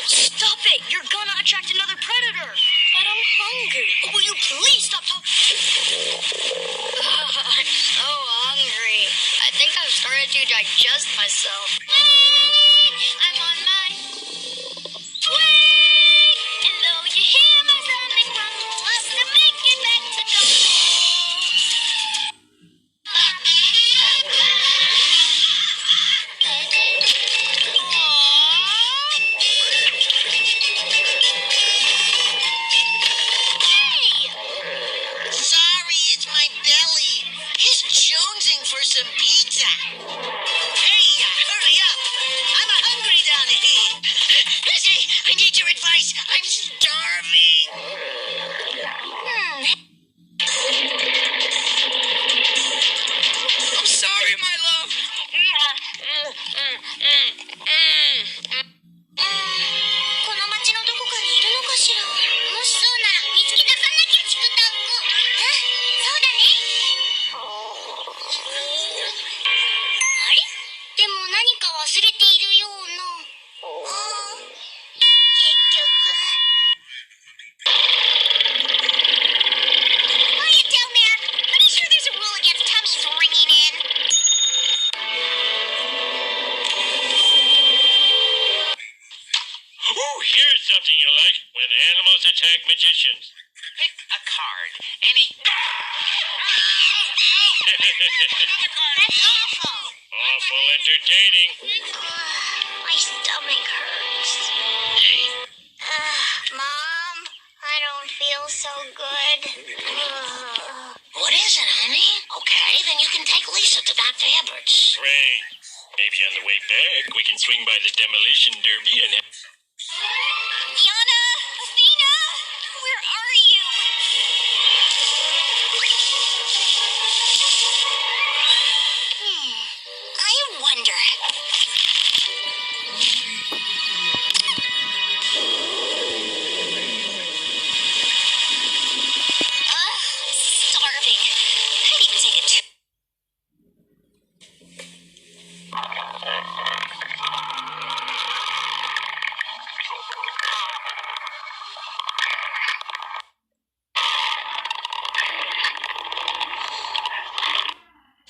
Stop it! You're gonna attract another predator! But I'm hungry. Will you please stop talking? I'm so hungry. I think I've started to digest myself. I'm on my way. And though you hear my stomach rumble, I'll still make it back to the Sorry, it's my belly. He's jonesing for some pizza. Hey, hurry up. I'm hungry down here. Lizzie, I need your advice. I'm starving. I'm sorry, my love. この町のどこかにいるのかしら。もしそうなら見つけ出さなきゃ、チクタック。そうだね。あれ？でも何か忘れているような。結局。Quiet, man. Pretty sure there's a rule against tummies ringing in. Ooh, here's something you like when animals attack magicians. Pick a card. Any. That's awful. Awful entertaining. My stomach hurts. Mom, I don't feel so good. What is it, honey? Okay, then you can take Lisa to Dr. Edwards. Right. Maybe on the way back, we can swing by the demolition derby and... Diana! Athena! Where are you? I wonder. Starving. I'd even take a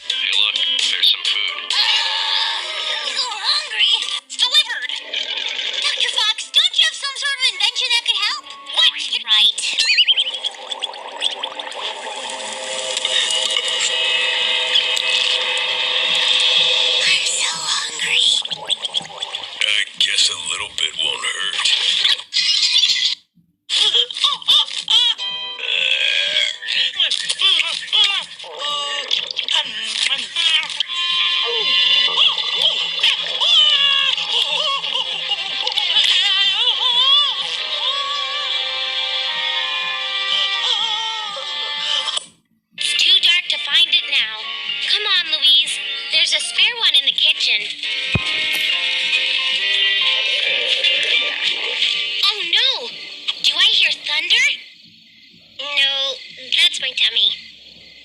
Hey, look, there's some food. I'm so hungry. It's delivered. Dr. Fox, don't you have some sort of invention that could help? What? Right. I'm so hungry. I guess a little bit won't hurt. It's too dark to find it now. Come on, Louise. There's a spare one in the kitchen. Oh no! Do I hear thunder? No, that's my tummy.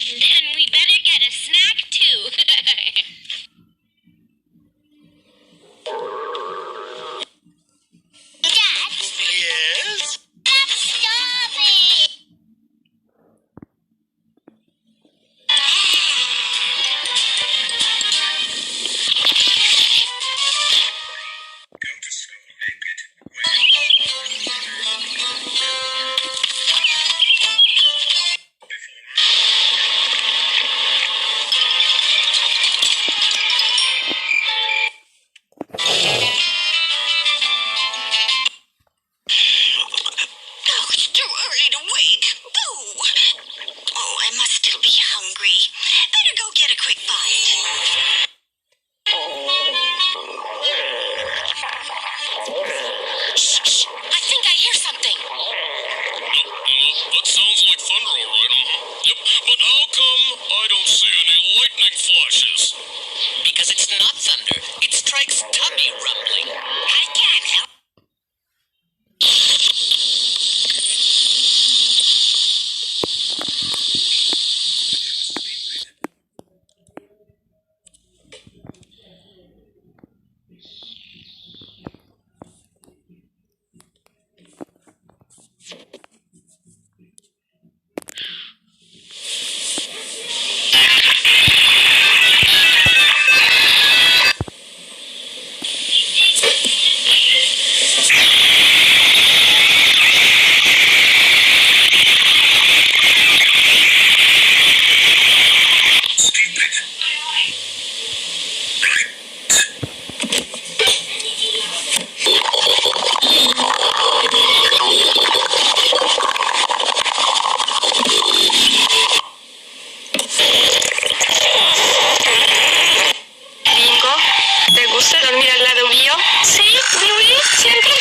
Then we better get a snack too. Dad? Yes? Stop it! Oh, it's too early to wake. Boo! Oh, I must still be hungry. Better go get a quick bite. Shh! I think I hear something. That sounds like thunder, all right. Yep, but how come I don't see any lightning flashes? Because it's not thunder. It strikes tummy rumbling. I can't help. gusta dormir al lado mío? Sí, oui, oui, siempre